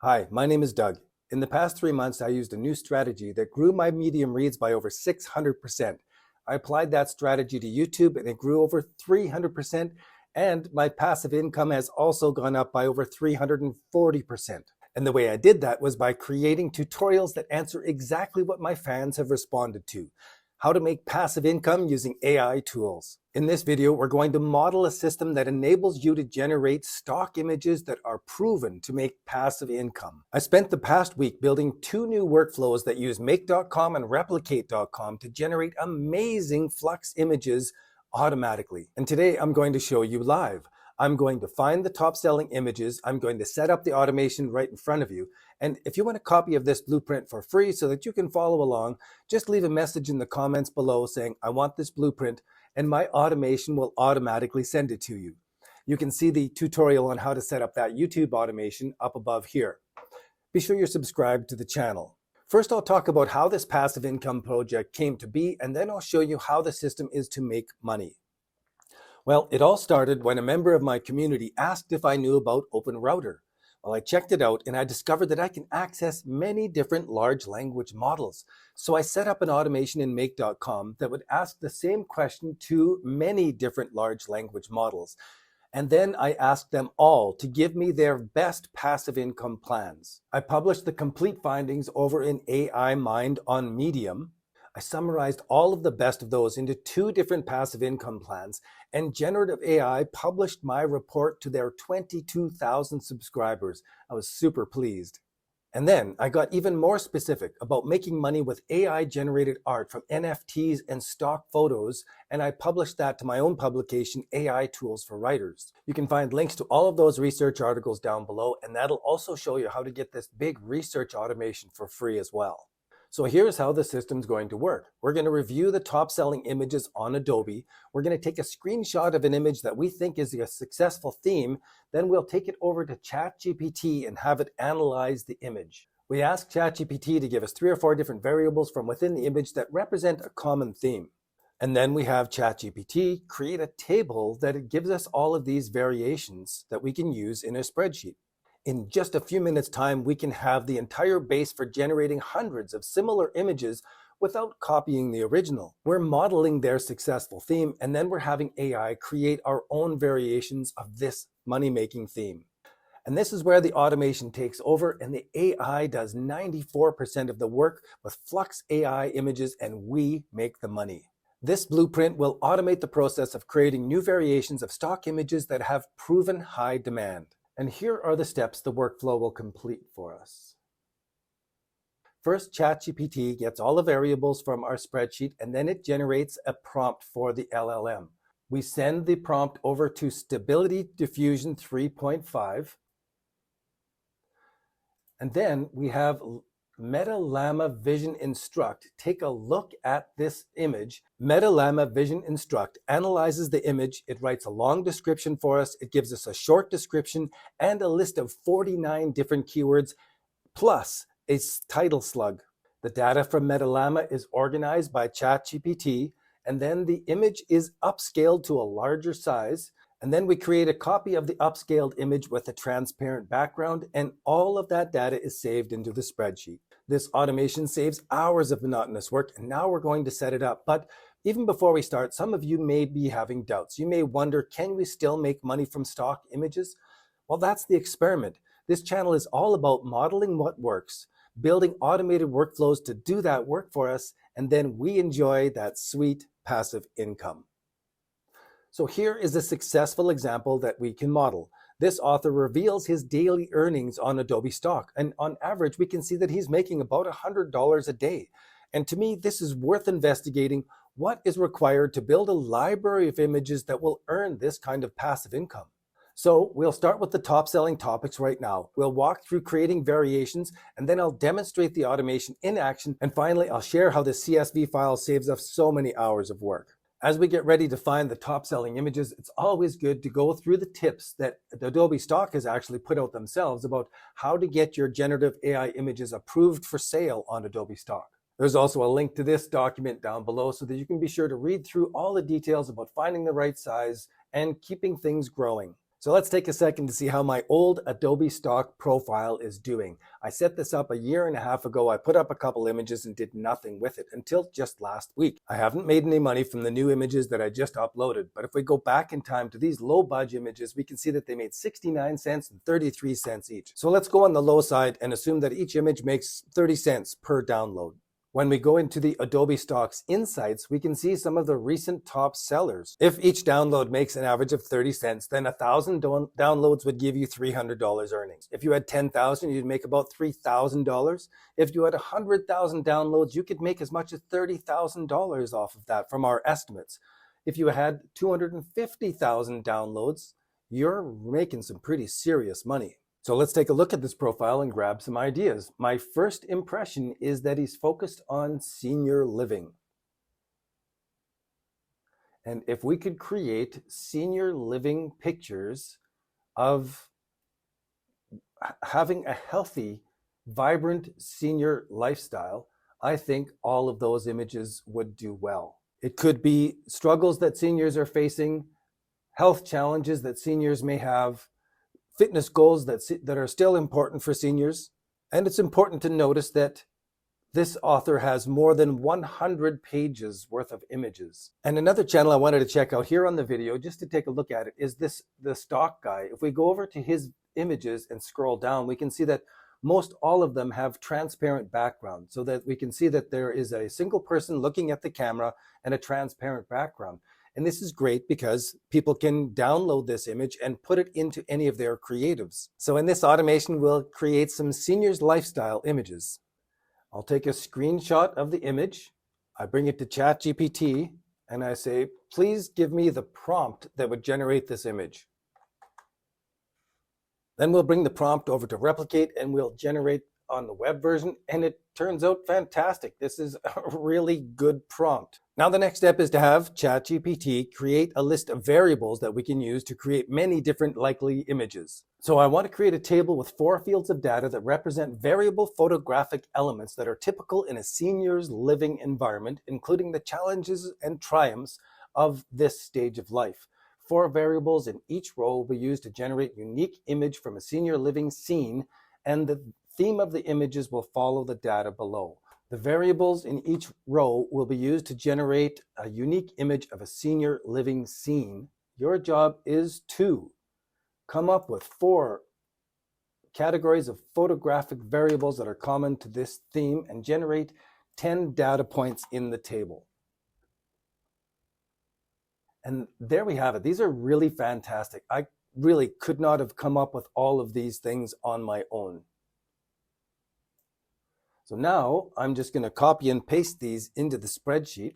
Hi, my name is Doug. In the past 3 months, I used a new strategy that grew my medium reads by over 600%. I applied that strategy to YouTube and it grew over 300%, and my passive income has also gone up by over 340%. And the way I did that was by creating tutorials that answer exactly what my fans have responded to: how to make passive income using AI tools. In this video, we're going to model a system that enables you to generate stock images that are proven to make passive income. I spent the past week building 2 new workflows that use Make.com and Replicate.com to generate amazing Flux images automatically. And today I'm going to show you live. I'm going to find the top selling images. I'm going to set up the automation right in front of you. And if you want a copy of this blueprint for free so that you can follow along, just leave a message in the comments below saying, I want this blueprint, and my automation will automatically send it to you. You can see the tutorial on how to set up that YouTube automation up above here. Be sure you're subscribed to the channel. First, I'll talk about how this passive income project came to be, and then I'll show you how the system is to make money. Well, it all started when a member of my community asked if I knew about OpenRouter. Well, I checked it out and I discovered that I can access many different large language models. So I set up an automation in Make.com that would ask the same question to many different large language models. And then I asked them all to give me their best passive income plans. I published the complete findings over in AI Mind on Medium. I summarized all of the best of those into 2 different passive income plans, and Generative AI published my report to their 22,000 subscribers. I was super pleased. And then I got even more specific about making money with AI-generated art from NFTs and stock photos, and I published that to my own publication, AI Tools for Writers. You can find links to all of those research articles down below, and that'll also show you how to get this big research automation for free as well. So here's how the system's going to work. We're going to review the top selling images on Adobe. We're going to take a screenshot of an image that we think is a successful theme. Then we'll take it over to ChatGPT and have it analyze the image. We ask ChatGPT to give us 3 or 4 different variables from within the image that represent a common theme. And then we have ChatGPT create a table that it gives us all of these variations that we can use in a spreadsheet. In just a few minutes' time, we can have the entire base for generating hundreds of similar images without copying the original. We're modeling their successful theme, and then we're having AI create our own variations of this money-making theme. And this is where the automation takes over, and the AI does 94% of the work with Flux AI images, and we make the money. This blueprint will automate the process of creating new variations of stock images that have proven high demand. And here are the steps the workflow will complete for us. First, ChatGPT gets all the variables from our spreadsheet, and then it generates a prompt for the LLM. We send the prompt over to Stability Diffusion 3.5. And then we have LLaMA Vision Instruct take a look at this image. LLaMA Vision Instruct analyzes the image. It writes a long description for us. It gives us a short description and a list of 49 different keywords, plus a title slug. The data from LLaMA is organized by ChatGPT, and then the image is upscaled to a larger size. And then we create a copy of the upscaled image with a transparent background, and all of that data is saved into the spreadsheet. This automation saves hours of monotonous work, and now we're going to set it up. But even before we start, some of you may be having doubts. You may wonder, can we still make money from stock images? Well, that's the experiment. This channel is all about modeling what works, building automated workflows to do that work for us, and then we enjoy that sweet passive income. So here is a successful example that we can model. This author reveals his daily earnings on Adobe Stock, and on average, we can see that he's making about $100 a day. And to me, this is worth investigating what is required to build a library of images that will earn this kind of passive income. So we'll start with the top selling topics right now. We'll walk through creating variations, and then I'll demonstrate the automation in action. And finally, I'll share how this CSV file saves us so many hours of work. As we get ready to find the top selling images, it's always good to go through the tips that Adobe Stock has actually put out themselves about how to get your generative AI images approved for sale on Adobe Stock. There's also a link to this document down below so that you can be sure to read through all the details about finding the right size and keeping things growing. So let's take a second to see how my old Adobe Stock profile is doing. I set this up a year and a half ago. I put up a couple images and did nothing with it until just last week. I haven't made any money from the new images that I just uploaded, but if we go back in time to these low budget images, we can see that they made 69 cents and 33 cents each. So let's go on the low side and assume that each image makes 30 cents per download. When we go into the Adobe Stock's insights, we can see some of the recent top sellers. If each download makes an average of 30 cents, then 1,000 downloads would give you $300 earnings. If you had 10,000, you'd make about $3,000. If you had 100,000 downloads, you could make as much as $30,000 off of that from our estimates. If you had 250,000 downloads, you're making some pretty serious money. So let's take a look at this profile and grab some ideas. My first impression is that he's focused on senior living. And if we could create senior living pictures of having a healthy, vibrant senior lifestyle, I think all of those images would do well. It could be struggles that seniors are facing, health challenges that seniors may have, fitness goals that are still important for seniors. And it's important to notice that this author has more than 100 pages worth of images. And another channel I wanted to check out here on the video, just to take a look at it, is the stock guy. If we go over to his images and scroll down, we can see that most all of them have transparent background, so that we can see that there is a single person looking at the camera and a transparent background. And this is great because people can download this image and put it into any of their creatives. So in this automation, we'll create some seniors lifestyle images. I'll take a screenshot of the image. I bring it to ChatGPT and I say, please give me the prompt that would generate this image. Then we'll bring the prompt over to Replicate and we'll generate on the web version, and it turns out fantastic. This is a really good prompt. Now the next step is to have ChatGPT create a list of variables that we can use to create many different likely images. So I want to create a table with 4 fields of data that represent variable photographic elements that are typical in a senior's living environment, including the challenges and triumphs of this stage of life. 4 variables in each row will be used to generate unique image from a senior living scene, and the theme of the images will follow the data below. The variables in each row will be used to generate a unique image of a senior living scene. Your job is to come up with 4 categories of photographic variables that are common to this theme and generate 10 data points in the table. And there we have it. These are really fantastic. I really could not have come up with all of these things on my own. So now I'm just going to copy and paste these into the spreadsheet.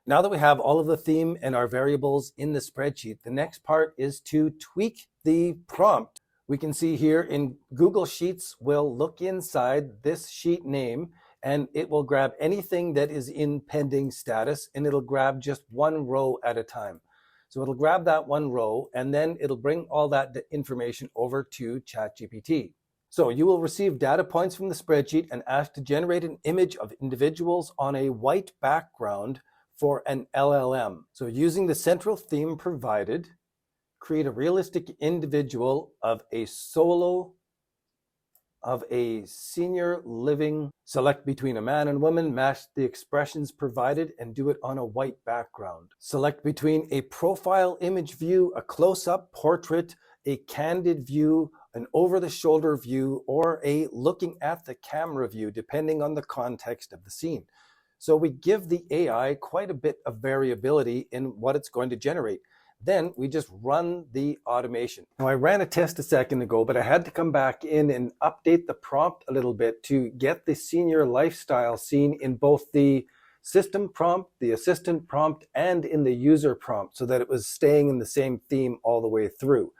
Now that we have all of the theme and our variables in the spreadsheet, the next part is to tweak the prompt. We can see here in Google Sheets, we'll look inside this sheet name and it will grab anything that is in pending status, and it'll grab just one row at a time. So it'll grab that one row and then it'll bring all that information over to ChatGPT. So you will receive data points from the spreadsheet and asked to generate an image of individuals on a white background for an LLM. So using the central theme provided, create a realistic individual of a senior living. Select between a man and woman, match the expressions provided, and do it on a white background. Select between a profile image view, a close-up portrait, a candid view, an over-the-shoulder view, or a looking at the camera view, depending on the context of the scene. So we give the AI quite a bit of variability in what it's going to generate. Then we just run the automation. Now I ran a test a second ago, but I had to come back in and update the prompt a little bit to get the senior lifestyle scene in both the system prompt, the assistant prompt, and in the user prompt, so that it was staying in the same theme all the way through.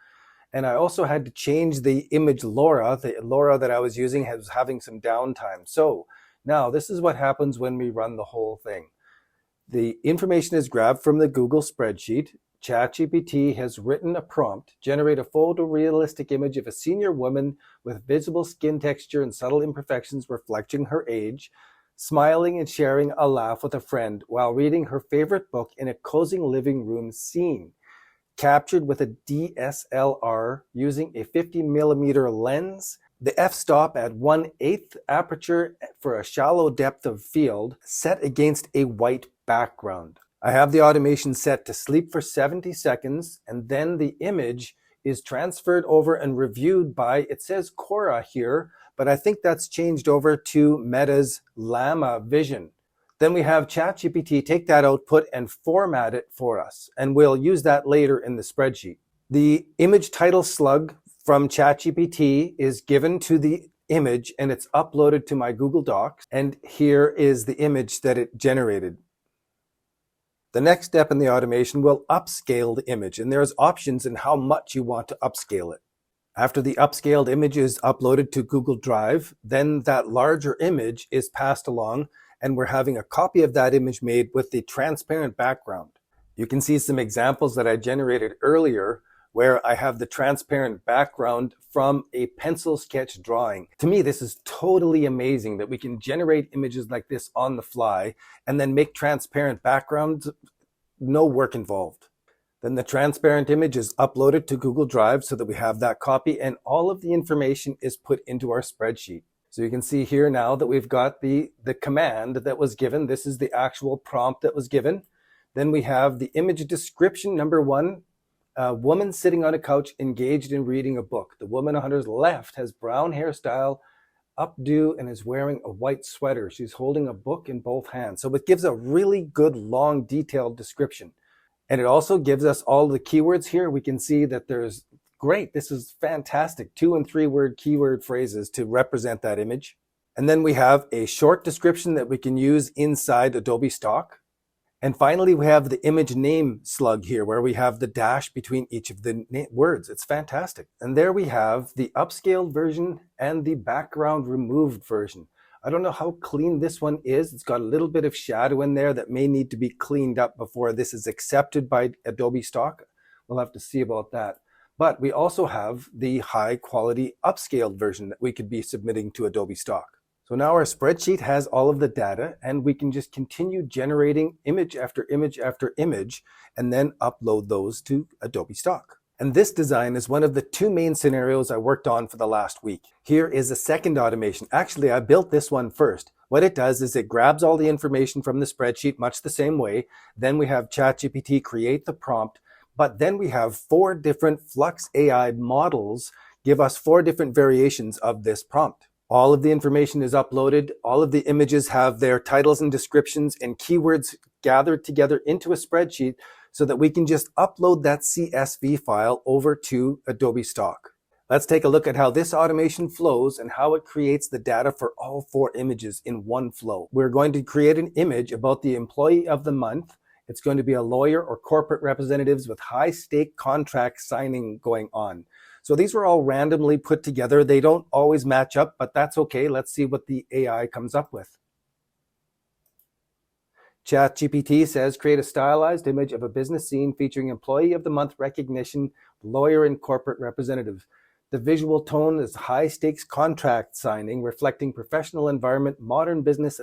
And I also had to change the image LoRa. The LoRa that I was using was having some downtime. So now this is what happens when we run the whole thing. The information is grabbed from the Google spreadsheet. ChatGPT has written a prompt: generate a photorealistic image of a senior woman with visible skin texture and subtle imperfections reflecting her age, smiling and sharing a laugh with a friend while reading her favorite book in a cozy living room scene. captured with a DSLR using a 50mm lens. The f-stop at 1/8 aperture for a shallow depth of field set against a white background. I have the automation set to sleep for 70 seconds, and then the image is transferred over and reviewed by, it says Cora here, but I think that's changed over to Meta's LLaMA Vision. Then we have ChatGPT take that output and format it for us, and we'll use that later in the spreadsheet. The image title slug from ChatGPT is given to the image and it's uploaded to my Google Docs, and here is the image that it generated. The next step in the automation will upscale the image, and there's options in how much you want to upscale it. After the upscaled image is uploaded to Google Drive, then that larger image is passed along, and we're having a copy of that image made with the transparent background. You can see some examples that I generated earlier where I have the transparent background from a pencil sketch drawing. To me, this is totally amazing that we can generate images like this on the fly and then make transparent backgrounds, no work involved. Then the transparent image is uploaded to Google Drive so that we have that copy, and all of the information is put into our spreadsheet. So you can see here now that we've got the command that was given. This is the actual prompt that was given. Then we have the image description, number 1. A woman sitting on a couch engaged in reading a book. The woman on her left has brown hairstyle, updo, and is wearing a white sweater. She's holding a book in both hands. So it gives a really good, long, detailed description. And it also gives us all the keywords here. We can see that there's great. This is fantastic. 2- and 3-word keyword phrases to represent that image. And then we have a short description that we can use inside Adobe Stock. And finally, we have the image name slug here where we have the dash between each of the words. It's fantastic. And there we have the upscaled version and the background removed version. I don't know how clean this one is. It's got a little bit of shadow in there that may need to be cleaned up before this is accepted by Adobe Stock. We'll have to see about that. But we also have the high quality upscaled version that we could be submitting to Adobe Stock. So now our spreadsheet has all of the data, and we can just continue generating image after image after image and then upload those to Adobe Stock. And this design is one of the 2 main scenarios I worked on for the last week. Here is a second automation. Actually, I built this one first. What it does is it grabs all the information from the spreadsheet much the same way. Then we have ChatGPT create the prompt, but then we have 4 different Flux AI models give us 4 different variations of this prompt. All of the information is uploaded. All of the images have their titles and descriptions and keywords gathered together into a spreadsheet so that we can just upload that CSV file over to Adobe Stock. Let's take a look at how this automation flows and how it creates the data for all 4 images in one flow. We're going to create an image about the employee of the month. It's going to be a lawyer or corporate representatives with high stake contract signing going on. So these were all randomly put together. They don't always match up, but that's okay. Let's see what the AI comes up with. ChatGPT says, create a stylized image of a business scene featuring employee of the month recognition, lawyer and corporate representative. The visual tone is high stakes contract signing, reflecting professional environment, modern business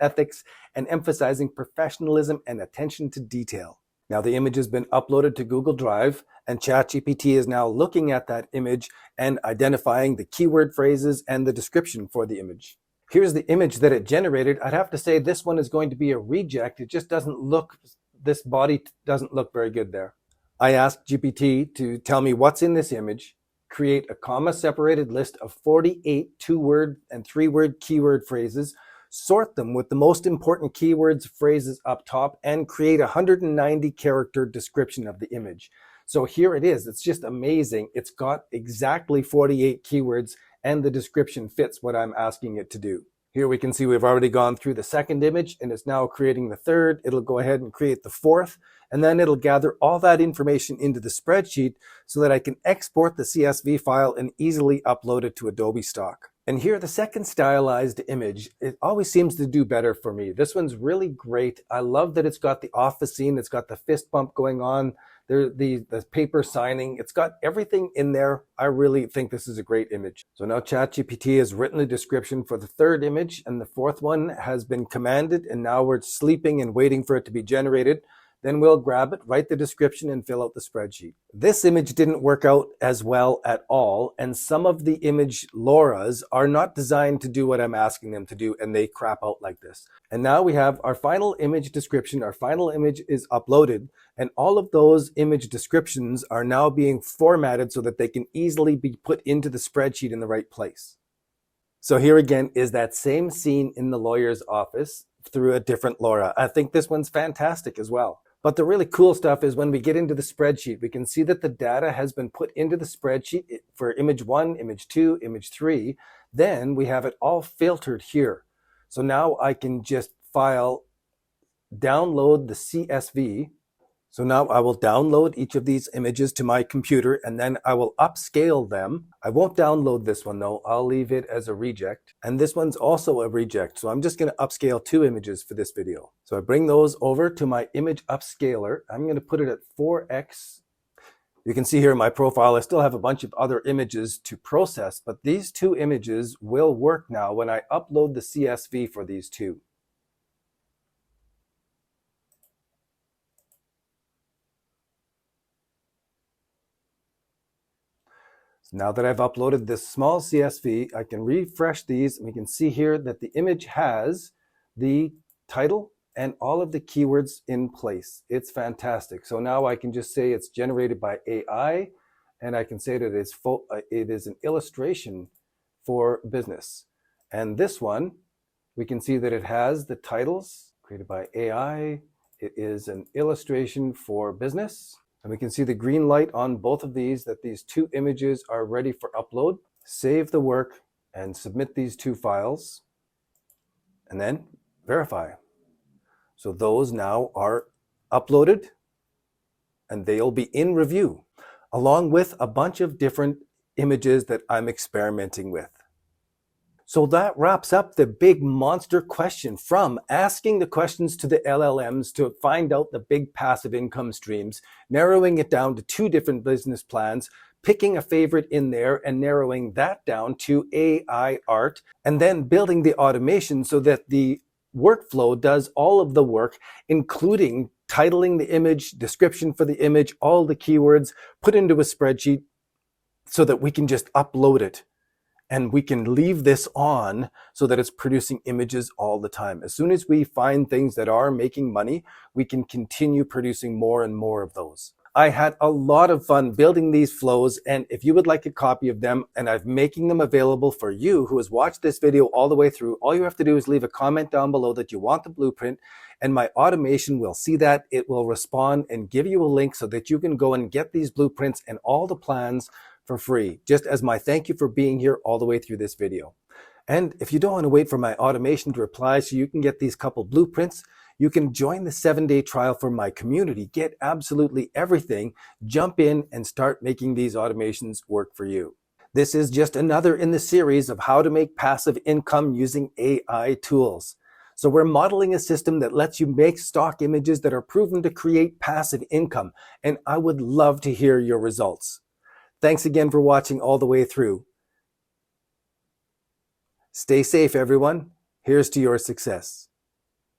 ethics, and emphasizing professionalism and attention to detail. Now the image has been uploaded to Google Drive, and ChatGPT is now looking at that image and identifying the keyword phrases and the description for the image. Here's the image that it generated. I'd have to say this one is going to be a reject. It just doesn't look, this body doesn't look very good there. I asked GPT to tell me what's in this image, create a comma-separated list of 48 2-word and 3-word keyword phrases, sort them with the most important keywords, phrases up top, and create a 190-character description of the image. So here it is. It's just amazing. It's got exactly 48 keywords, and the description fits what I'm asking it to do. Here we can see we've already gone through the second image, and it's now creating the third. It'll go ahead and create the fourth, and then it'll gather all that information into the spreadsheet so that I can export the CSV file and easily upload it to Adobe Stock. And here, the second stylized image, it always seems to do better for me. This one's really great. I love that it's got the office scene. It's got the fist bump going on, the paper signing. It's got everything in there. I really think this is a great image. So now ChatGPT has written a description for the third image, and the fourth one has been commanded, and now we're sleeping and waiting for it to be generated. Then we'll grab it, write the description, and fill out the spreadsheet. This image didn't work out as well at all, and some of the image LoRa's are not designed to do what I'm asking them to do, and they crap out like this. And now we have our final image description. Our final image is uploaded, and all of those image descriptions are now being formatted so that they can easily be put into the spreadsheet in the right place. So here again is that same scene in the lawyer's office through a different LoRa. I think this one's fantastic as well. But the really cool stuff is when we get into the spreadsheet, we can see that the data has been put into the spreadsheet for image 1, image 2, image 3. Then we have it all filtered here. So now I can just download the CSV. So now I will download each of these images to my computer, and then I will upscale them. I won't download this one though. I'll leave it as a reject. And this one's also a reject. So I'm just going to upscale 2 images for this video. So I bring those over to my image upscaler. I'm going to put it at 4x. You can see here in my profile, I still have a bunch of other images to process, but these 2 images will work now when I upload the CSV for these 2. Now that I've uploaded this small CSV, I can refresh these, and we can see here that the image has the title and all of the keywords in place. It's fantastic. So now I can just say it's generated by AI, and I can say that it is an illustration for business. And this one, we can see that it has the titles created by AI. It is an illustration for business. And we can see the green light on both of these, that these 2 images are ready for upload. Save the work and submit these 2 files, and then verify. So those now are uploaded, and they'll be in review, along with a bunch of different images that I'm experimenting with. So that wraps up the big monster question, from asking the questions to the LLMs to find out the big passive income streams, narrowing it down to 2 different business plans, picking a favorite in there and narrowing that down to AI art, and then building the automation so that the workflow does all of the work, including titling the image, description for the image, all the keywords, put into a spreadsheet so that we can just upload it. And we can leave this on so that it's producing images all the time. As soon as we find things that are making money, we can continue producing more and more of those. I had a lot of fun building these flows, and if you would like a copy of them, and I'm making them available for you who has watched this video all the way through, all you have to do is leave a comment down below that you want the blueprint, and my automation will see that. It will respond and give you a link so that you can go and get these blueprints and all the plans for free, just as my thank you for being here all the way through this video. And if you don't want to wait for my automation to reply so you can get these couple blueprints, you can join the 7-day trial for my community, get absolutely everything, jump in and start making these automations work for you. This is just another in the series of how to make passive income using AI tools. So we're modeling a system that lets you make stock images that are proven to create passive income, and I would love to hear your results. Thanks again for watching all the way through. Stay safe, everyone. Here's to your success.